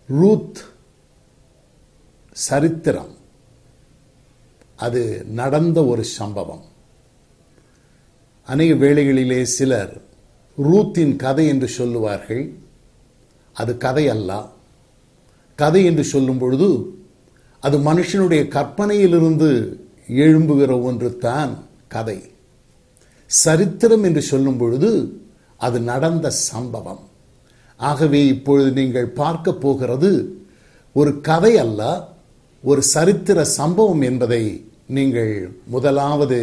Ruth சரித்திரம், அது நடந்த ஒரு சம்பவம். அநேக வேளைகளிலே சிலர் ரூத்தின் கதை என்று சொல்லுவார்கள். அது கதை அல்ல. கதை என்று சொல்லும் பொழுது அது மனுஷனுடைய கற்பனையிலிருந்து எழும்புகிற ஒன்று தான் கதை. சரித்திரம் என்று சொல்லும் பொழுது அது நடந்த சம்பவம். ஆகவே இப்பொழுது நீங்கள் பார்க்க போகிறது ஒரு கதை அல்ல, ஒரு சரித்திர சம்பவம் என்பதை நீங்கள் முதலாவது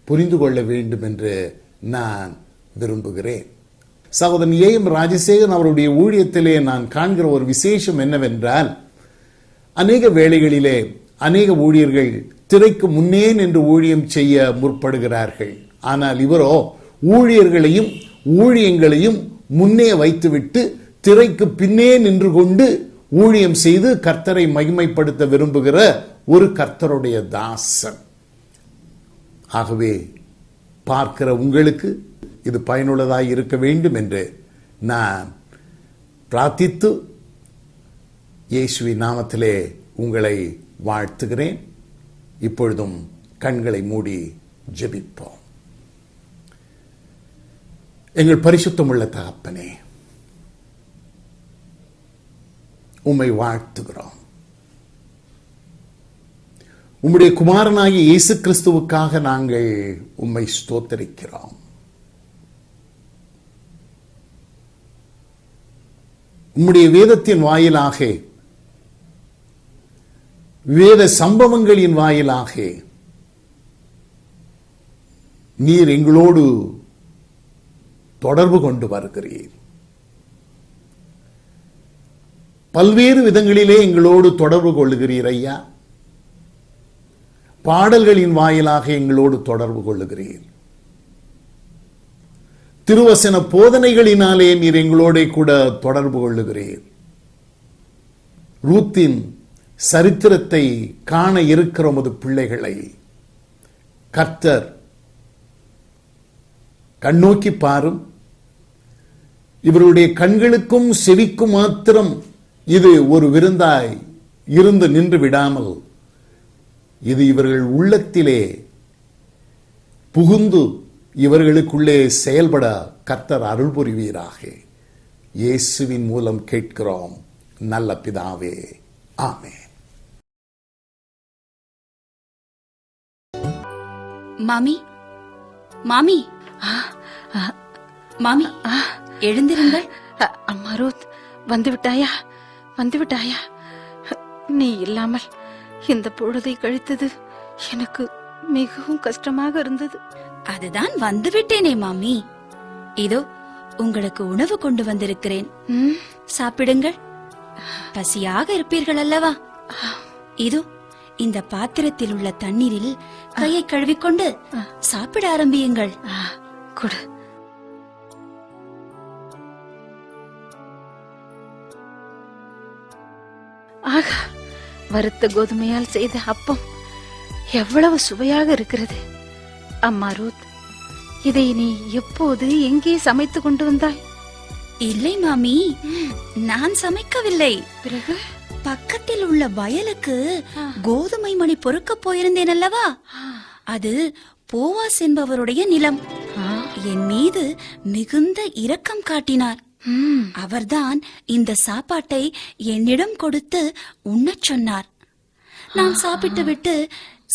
புரிந்து கொள்ள வேண்டும் என்று நான் விரும்புகிறேன். சகோதரன் ஏஎம் ராஜசேகரன் அவருடைய ஊழியத்திலே நான் காண்கிற ஒரு விசேஷம் என்னவென்றால், அநேக வேளைகளிலே அநேக ஊழியர்கள் திரைக்கு முன்னே நின்று ஊழியம் செய்ய முற்படுகிறார்கள். ஆனால் இவரோ ஊழியர்களையும் ஊழியங்களையும் முன்னே வைத்துவிட்டு திரைக்கு பின்னே நின்று கொண்டு ஊழியம் செய்து கர்த்தரை மகிமைப்படுத்த விரும்புகிற ஒரு கர்த்தருடைய தாசன். ஆகவே பார்க்கிற உங்களுக்கு இது பயனுள்ளதாய் இருக்க வேண்டும் என்று நான் பிரார்த்தித்து இயேசுவின் நாமத்திலே உங்களை வாழ்த்துகிறேன். இப்பொழுதும் கண்களை மூடி ஜெபிப்போம். எங்கள் பரிசுத்தமுள்ள தகப்பனே, உம்மை வாழ்த்துகிறோம். உம்முடைய குமாரனாகிய இயேசு கிறிஸ்துவுக்காக நாங்கள் உம்மை ஸ்தோத்தரிக்கிறோம். உம்முடைய வேதத்தின் வாயிலாக, வேத சம்பவங்களின் வாயிலாக நீர் எங்களோடு தொடர்பு கொண்டு வருகிறீர். பல்வேறு விதங்களிலே எங்களோடு தொடர்பு கொள்ளுகிறீர் ஐயா. பாடல்களின் வாயிலாக எங்களோடு தொடர்பு கொள்ளுகிறீர். திருவசன போதனைகளினாலே நீர் எங்களோட கூட தொடர்பு கொள்ளுகிறீர். ரூத்தின் சரித்திரத்தை காண இருக்கிற உமது பிள்ளைகளை கர்த்தர் கண்ணோக்கி பாரும். இவருடைய கண்களுக்கும் செவிக்கும் மாத்திரம் இது ஒரு விருந்தாய் இருந்து நின்று விடாமல், இது இவர்கள் உள்ளத்திலே புகுந்து இவர்களுக்குள்ளே செயல்பட கர்த்தர் அருள் புரிவீராக. இயேசுவின் மூலம் கேட்கிறோம் நல்ல பிதாவே, ஆமென். மாமி, மாமி, மாமி, எழுந்திருங்கள். அம்மா ரூத், வந்து விட்டாயா? வந்து விட்டாயா? நீ இல்லாமல் இந்த பொழுதை கழித்தது எனக்கு மிகவும் கஷ்டமாக இருந்தது. அதுதான் வந்து விட்டேனே மாமி. இதோ உங்களுக்கு உணவு கொண்டு வந்திருக்கிறேன், சாப்பிடுங்கள். பசியாக இருப்பீர்கள் அல்லவா? இதோ இந்த பாத்திரத்தில் உள்ள தண்ணீரில் கையை கழுவிக்கொண்டு சாப்பிட ஆரம்பியுங்கள். கொடு. ஆகா, வறுத்த கோதுமையால் செய்த அப்பம் எவ்வளவு சுவையாக இருக்கிறது. அம்மா ரூத், இதை நீ எப்போது எங்கே சமைத்து கொண்டு வந்தாய்? இல்லை மாமி, நான் சமைக்கவில்லை. பிறகு பக்கத்தில் உள்ள வயலுக்கு கோதுமை மணி பொறுக்க போயிருந்தேன் அல்லவா? அது போவாஸ் என்பவருடைய நிலம். என் மீது மிகுந்த இரக்கம் காட்டினார். அவர்தான் இந்த சாப்பாட்டை என்னிடம் கொடுத்து உண்ணச் சொன்னார். நான் சாப்பிட்டு விட்டு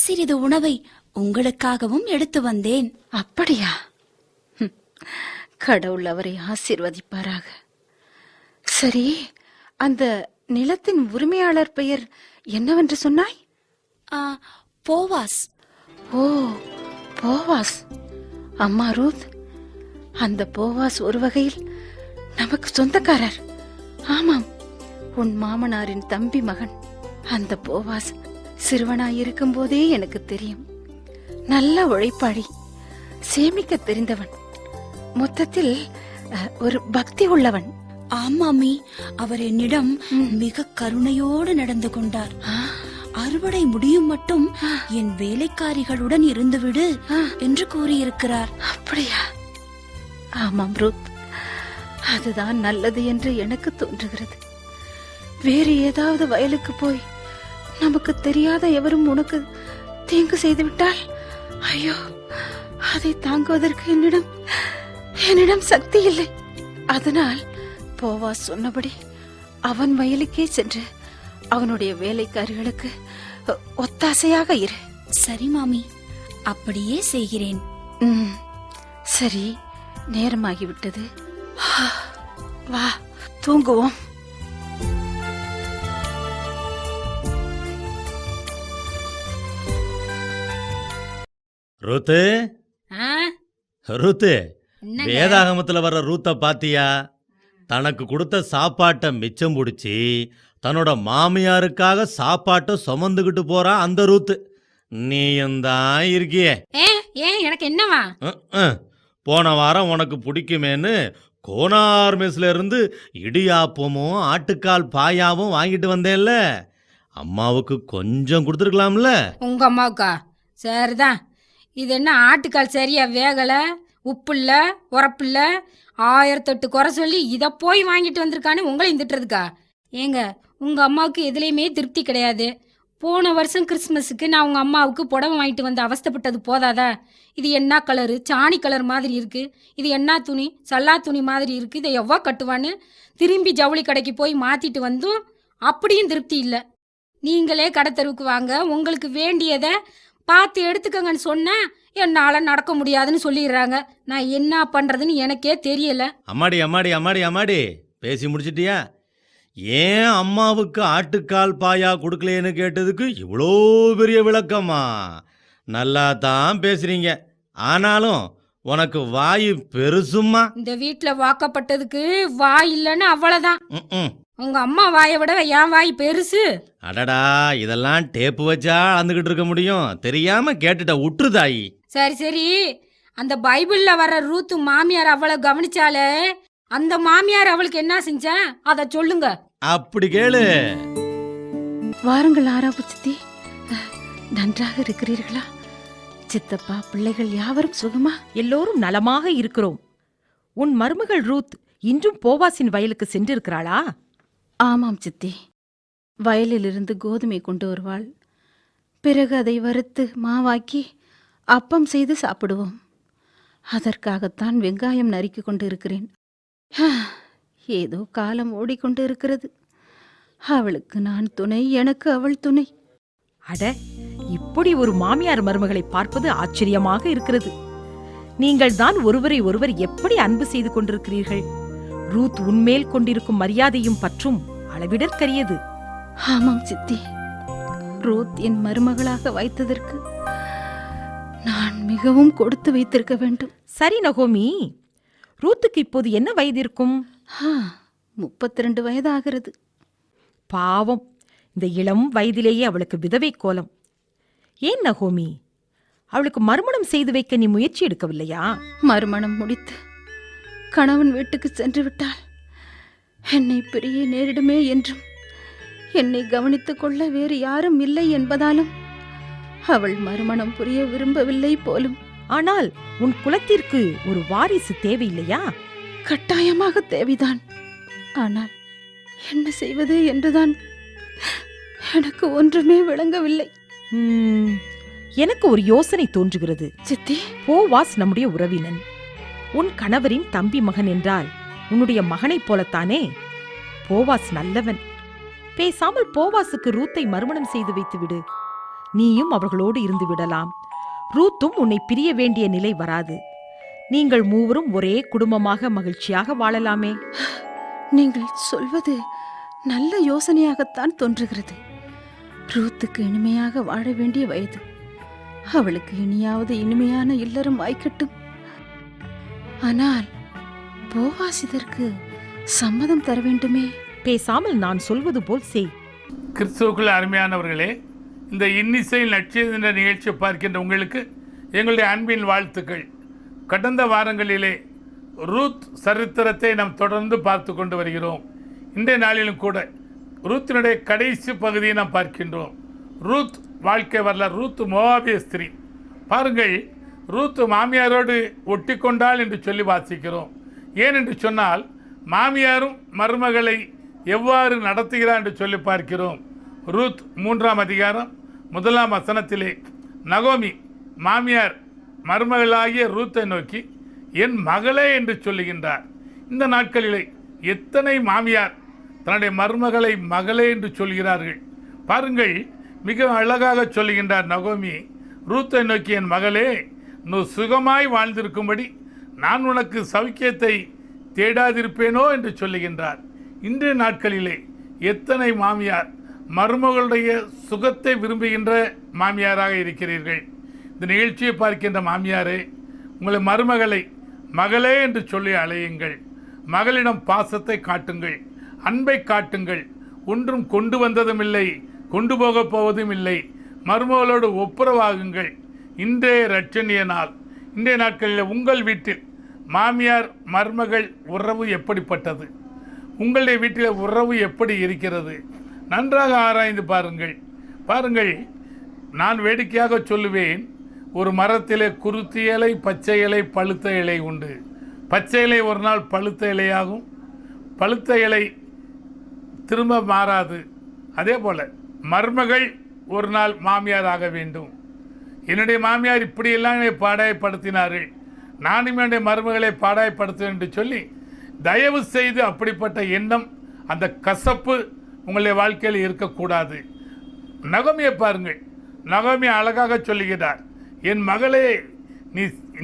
சிறிது உணவை உங்களுக்காகவும் எடுத்து வந்தேன். அப்படியா? கடவுள் அவரை ஆசீர்வதிப்பாராக. சரி, அந்த நிலத்தின் உரிமையாளர் பெயர் என்னவென்று சொன்னாய்? போவாஸ். ஓ, போவாஸ். அம்மா ரூத், அந்த போவாஸ் ஒரு வகையில் நமக்கு சொந்தக்காரர். ஆமாம், உன் மாமனாரின் தம்பி மகன். அந்த போவாஸ் சிறுவனாயிருக்கும் போதே எனக்கு தெரியும். நல்ல உழைப்பாளி, சேமிக்க தெரிந்தவன், மொத்தத்தில் ஒரு பக்தி உள்ளவன். ஆமாமி, அவர் என்னிடம் மிக கருணையோடு நடந்து கொண்டார். அறுவடை முடியும் மட்டும் என் வேலைக்காரிகளுடன் இருந்துவிடு என்று கூறியிருக்கிறார். அப்படியா? ஆமாம் ரூத், அதுதான் நல்லது என்று எனக்கு தோன்றுகிறது. வேறு ஏதாவது வயலுக்கு போய் நமக்கு தெரியாத எவரும் உனக்கு தீங்கு செய்து விட்டால், ஐயோ, அதை தாங்குவதற்கு என்னிடம் சக்தி இல்லை. அதனால் போவாஸ் சொன்னபடி அவன் வயலுக்கே சென்று அவனுடைய வேலைக்காரிகளுக்கு ஒத்தாசையாக இரு. சரி மாமி, அப்படியே செய்கிறேன். சரி, நேரமாகிவிட்டது. வா, தூங்குவோம். ரூத்து, ரூத்து, வேதாகமத்துல வர்ற ரூத்த பாத்தியா? தனக்கு கொடுத்த சாப்பாட்டை மிச்சம் பிடிச்சி தன்னோட மாமியாருக்காக சாப்பாட்டை சுமந்துகிட்டு போறா அந்த ரூத்து. நீயும் தான் இருக்கியே. ஏன் எனக்கு என்னவா? போன வாரம் உனக்கு பிடிக்குமேன்னு கோனார் மெஸ்ல இருந்து இடியாப்பமும் ஆட்டுக்கால் பாயாவும் வாங்கிட்டு வந்தேன்ல, அம்மாவுக்கு கொஞ்சம் கொடுத்துருக்கலாம்ல. உங்க அம்மாவுக்கா? சரிதான். இது என்ன ஆட்டுக்கால் சரியா வேகல, உப்பு இல்ல, உரப்பு இல்ல, 1008 குறை சொல்லி இதை போய் வாங்கிட்டு வந்திருக்கான்னு உங்களையும் திட்டுறதுக்கா? ஏங்க, உங்க அம்மாவுக்கு எதுலையுமே திருப்தி கிடையாது. போன வருஷம் கிறிஸ்மஸுக்கு நான் உங்க அம்மாவுக்கு புடவை வாங்கிட்டு வந்து அவஸ்தைப்பட்டது போதாதா? இது என்ன கலரு, சாணி கலர் மாதிரி இருக்கு, இது என்ன துணி, சல்லா துணி மாதிரி இருக்கு, இதை எவ்வளோ கட்டுவான்னு திரும்பி ஜவுளி கடைக்கு போய் மாத்திட்டு வந்தும் அப்படியும் திருப்தி இல்லை. நீங்களே கடத்தெருவுக்கு வாங்க, உங்களுக்கு வேண்டியதை பார்த்து எடுத்துக்கங்கன்னு சொன்னா என்னால நடக்க முடியாதுன்னு சொல்லிடுறாங்க. நான் என்ன பண்றதுன்னு எனக்கே தெரியல. அம்மாடி அம்மாடி அம்மாடி அம்மாடி, பேசி முடிச்சிட்டியா? ஏன் அம்மாவுக்கு ஆட்டுக்கால் பாயா கொடுக்கலேன்னு கேட்டதுக்கு இவ்வளோ பெரிய விளக்கமா? நல்லா தான் பேசுறீங்க, ஆனாலும் உனக்கு வாய் பெருசும்மா. இந்த வீட்டுல வாக்கப்பட்டதுக்கு வாய் இல்லைன்னு அவ்வளவுதான். உங்க அம்மா வாயை விட என் வாய் பெருசு. அடடா, இதெல்லாம் டேப்பு வச்சா அளந்துகிட்டு இருக்க முடியும்? தெரியாம கேட்டுட்ட, உற்றுதாயி. சரி சரி, அந்த பைபிள்ல வர்ற ரூத்து மாமியார் அவளை கவனிச்சாலே, அந்த மாமியார் அவளுக்கு என்ன செஞ்சா அத சொல்லுங்க. அப்படி கேளு. வாருங்கள் ஆராப்பு சித்தி, நன்றாக இருக்கிறீர்களா? சித்தப்பா, பிள்ளைகள் யாவரும் சுகமா? எல்லோரும் நலமாக இருக்கிறோம். உன் மருமகள் ரூத் இன்றும் போவாசின் வயலுக்கு சென்றிருக்கிறாளா? ஆமாம் சித்தி, வயலிலிருந்து கோதுமை கொண்டு வருவாள். பிறகு அதை வறுத்து மாவாக்கி அப்பம் செய்து சாப்பிடுவோம். அதற்காகத்தான் வெங்காயம் நறுக்கி கொண்டு இருக்கிறேன். ஏதோ காலம் ஓடிக்கொண்டு இருக்கிறது. அவளுக்கு நான் துணை, எனக்கு அவள் துணை. அட, இப்படி ஒரு மாமியார் மருமகளை பார்ப்பது ஆச்சரியமாக இருக்கிறது. நீங்கள் தான் ஒருவரை ஒருவர் எப்படி அன்பு செய்து கொண்டிருக்கிறீர்கள். ரூத் உன்மேல் கொண்டிருக்கும் மரியாதையும் பற்றும் அளவிடற்கரியது. ஆமாம் சித்தி, ரூத் என் மருமகளாக வைத்ததற்கு நான் மிகவும் கொடுத்து வைத்திருக்க வேண்டும். சரி நகோமி, ரூத்துக்கு இப்போது என்ன வயது இருக்கும்? 32 வயதாகிறது. பாவம், இந்த இளம் வயதிலேயே அவளுக்கு விதவை கோலம். ஏன் நகோமி, அவளுக்கு மறுமணம் செய்து வைக்க நீ முயற்சி எடுக்கவில்லையா? மறுமணம் முடித்து கணவன் வீட்டுக்கு சென்று விட்டால் என்னை பிரிய நேரிடுமே என்றும், என்னை கவனித்துக் கொள்ள வேறு யாரும் இல்லை என்பதாலும் அவள் மறுமணம் புரிய விரும்பவில்லை போலும். ஆனால் உன் குலத்திற்கு ஒரு வாரிசு தேவையில்லையா? கட்டாயமாக தேவைதான். ஆனால் என்ன செய்வது என்றுதான் எனக்கு ஒன்றுமே விளங்கவில்லை. எனக்கு ஒரு யோசனை தோன்றுகிறது. சித்தி, போவாஸ் நம்முடைய உறவினன், உன் கணவரின் தம்பி மகன் என்றால் உன்னுடைய மகனைப் போலத்தானே. போவாஸ் நல்லவன். பேசாமல் போவாசுக்கு ரூத்தை மறுமணம் செய்து வைத்து விடு. நீயும் அவர்களோடு இருந்து விடலாம். ரூத்தும் உன்னை பிரிய வேண்டிய நிலை வராது. நீங்கள் மூவரும் ஒரே குடும்பமாக மகிழ்ச்சியாக வாழலாமே. நீங்கள் சொல்வது நல்ல யோசனையாகத்தான் தோன்றுகிறது. ரூத்துக்கு இனிமையாக வாழ வேண்டிய வயது. அவளுக்கு இனியாவது இனிமையான இல்லறம் வாய்க்கட்டும். ஆனால் போவாஸ் இதற்கு சம்மதம் தர வேண்டுமே. பேசாமல் நான் சொல்வது போல் செய். கிறிஸ்துவுக்குள் அருமையானவர்களே, இந்த இன்னிசை நட்சத்திர நிகழ்ச்சியை பார்க்கின்ற உங்களுக்கு எங்களுடைய அன்பின் வாழ்த்துக்கள். கடந்த வாரங்களிலே ரூத் சரித்திரத்தை நாம் தொடர்ந்து பார்த்து கொண்டு வருகிறோம். இன்றைய நாளிலும் கூட ரூத்தினுடைய கடைசி பகுதியை நாம் பார்க்கின்றோம். ரூத் வாழ்க்கை வரலாறு. ரூத் மோவாபிய ஸ்திரீ. பாருங்கள், ரூத் மாமியாரோடு ஒட்டி கொண்டாள் என்று சொல்லி வாசிக்கிறோம். ஏனென்று சொன்னால், மாமியாரும் மருமகளை எவ்வாறு நடத்துகிறார் என்று சொல்லி பார்க்கிறோம். ரூத் 3ஆம் அதிகாரம் 1ஆம் வசனத்திலே நகோமி மாமியார் மருமகளாகிய ரூத்தை நோக்கி என் மகளே என்று சொல்லுகின்றார். இந்த நாட்களிலே எத்தனை மாமியார் தன்னுடைய மருமகளை மகளே என்று சொல்கிறார்கள். பாருங்கள், மிக அழகாக சொல்லுகின்றார் நகோமி ரூத்தை நோக்கி என் மகளே, நீ சுகமாய் வாழ்ந்திருக்கும்படி நான் உனக்கு சௌக்கியத்தை தேடாதிருப்பேனோ என்று சொல்லுகின்றார். இன்றைய நாட்களிலே எத்தனை மாமியார் மருமகளுடைய சுகத்தை விரும்புகின்ற மாமியாராக இருக்கிறீர்கள். இந்த நிகழ்ச்சியை பார்க்கின்ற மாமியாரே, உங்களை மருமகளை மகளே என்று சொல்லி அழையுங்கள். மகளிடம் பாசத்தை காட்டுங்கள், அன்பை காட்டுங்கள். ஒன்றும் கொண்டு வந்ததும் இல்லை, கொண்டு போகப் போவதும் இல்லை. மருமகளோடு ஒப்புரவாகுங்கள். இன்றைய இரட்சணிய நாள். இன்றைய நாட்களில் உங்கள் வீட்டில் மாமியார் மருமகள் உறவு எப்படிப்பட்டது? உங்களுடைய வீட்டில் உறவு எப்படி இருக்கிறது? நன்றாக ஆராய்ந்து பாருங்கள். பாருங்கள், நான் வேடிக்கையாக சொல்லுவேன், ஒரு மரத்திலே குருத்தி இலை, பச்சை இலை, பழுத்த இலை உண்டு. பச்சை இலை ஒரு நாள் பழுத்த இலையாகும், பழுத்த இலை திரும்ப மாறாது. அதே போல் மருமகள் ஒரு நாள் மாமியார் ஆக வேண்டும். என்னுடைய மாமியார் இப்படியெல்லாம் என்னை பாடாயப்படுத்தினார்கள், நானும் என்னுடைய மருமகளை பாடாயப்படுத்துவேன் என்று சொல்லி தயவு செய்து அப்படிப்பட்ட எண்ணம், அந்த கசப்பு உங்களுடைய வாழ்க்கையில் இருக்கக்கூடாது. நகோமியை பாருங்கள், நகோமி அழகாக சொல்லுகிறார், என் மகளே,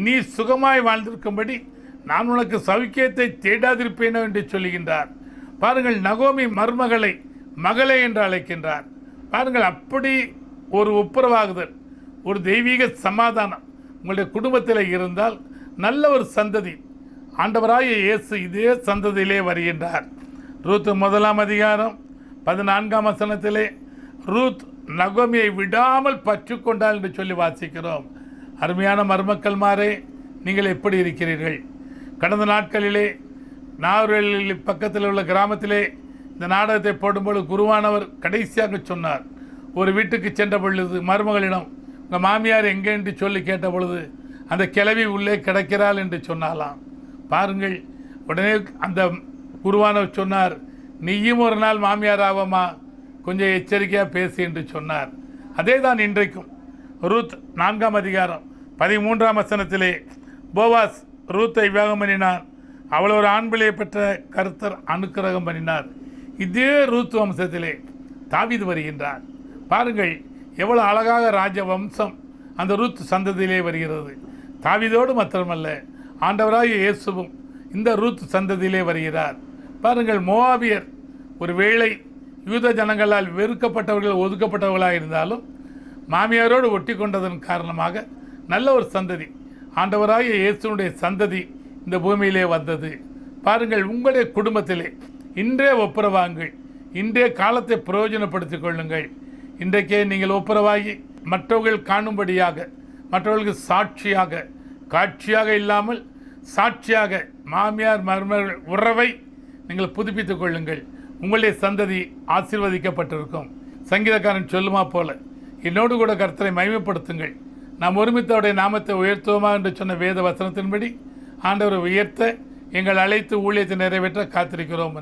நீ சுகமாய் வாழ்ந்திருக்கும்படி நான் உனக்கு சௌக்கியத்தை தேடாதிருப்பேனோ என்று சொல்லுகின்றார். பாருங்கள், நகோமி மருமகளை மகளே என்று அழைக்கின்றார். பாருங்கள், அப்படி ஒரு ஒப்புரவாகுதல், ஒரு தெய்வீக சமாதானம் உங்களுடைய குடும்பத்தில் இருந்தால் நல்ல ஒரு சந்ததி, ஆண்டவராகிய இயேசு இதே சந்ததியிலே வருகின்றார். ரூத் 1ஆம் அதிகாரம் 14ஆம் வசனத்திலே ரூத் நகோமியை விடாமல் பற்று கொண்டாள் என்று சொல்லி வாசிக்கிறோம். அருமையான மருமக்கள்மாரே, நீங்கள் எப்படி இருக்கிறீர்கள்? கடந்த நாட்களிலே நாகர்கோவில் பக்கத்தில் உள்ள கிராமத்திலே இந்த நாடகத்தை போடும்போது குருவானவர் கடைசியாக சொன்னார், ஒரு வீட்டுக்கு சென்ற பொழுது மருமகளிடம் உங்கள் மாமியார் எங்கே என்று சொல்லி கேட்ட பொழுது அந்த கிழவி உள்ளே கிடக்கிறாள் என்று சொன்னாலாம். பாருங்கள், உடனே அந்த குருவானவர் சொன்னார், நீயும் ஒரு நாள் மாமியார் ஆவமா, கொஞ்சம் எச்சரிக்கையாக பேசு என்று சொன்னார். அதே தான் இன்றைக்கும் ரூத் 4ஆம் அதிகாரம் 13ஆம் வசனத்திலே போவாஸ் ரூத்தை விவாகம் பண்ணினார், அவள் ஒரு ஆண் பிள்ளையை பெற்ற கர்த்தர் அனுக்கிரகம் பண்ணினார். இதே ரூத் வம்சத்திலே தாவீது வருகின்றார். பாருங்கள், எவ்வளவு அழகாக ராஜ வம்சம் அந்த ரூத் சந்ததியிலே வருகிறது. தாவீதோடு மாத்திரமல்ல, ஆண்டவராகிய இயேசுவும் இந்த ரூத் சந்ததியிலே வருகிறார். பாருங்கள், மோவாபியர் ஒரு வேளை யூத ஜனங்களால் வெறுக்கப்பட்டவர்கள், ஒதுக்கப்பட்டவர்களாக இருந்தாலும் மாமியாரோடு ஒட்டி கொண்டதன் காரணமாக நல்ல ஒரு சந்ததி, ஆண்டவராகிய இயேசுனுடைய சந்ததி இந்த பூமியிலே வந்தது. பாருங்கள், உங்களுடைய குடும்பத்திலே இன்றே ஒப்புரவாங்கள், இன்றைய காலத்தை பிரயோஜனப்படுத்திக் கொள்ளுங்கள். இன்றைக்கே நீங்கள் ஒப்புரவாகி மற்றவர்கள் காணும்படியாக, மற்றவர்களுக்கு சாட்சியாக, காட்சியாக இல்லாமல் சாட்சியாக மாமியார் மருமகள் உறவை நீங்கள் புதுப்பித்துக் கொள்ளுங்கள். உங்களுடைய சந்ததி ஆசீர்வதிக்கப்பட்டிருக்கும். சங்கீதக்காரன் சொல்லுமா போல, என்னோடு கூட கர்த்தரை மகிமைப்படுத்துங்கள், நாம் ஒருமித்தவுடைய நாமத்தை உயர்த்துவோமா என்று சொன்ன வேத வசனத்தின்படி ஆண்டவரை உயர்த்த எங்கள் அழைத்து ஊழியத்தை நிறைவேற்ற காத்திருக்கிறோம்.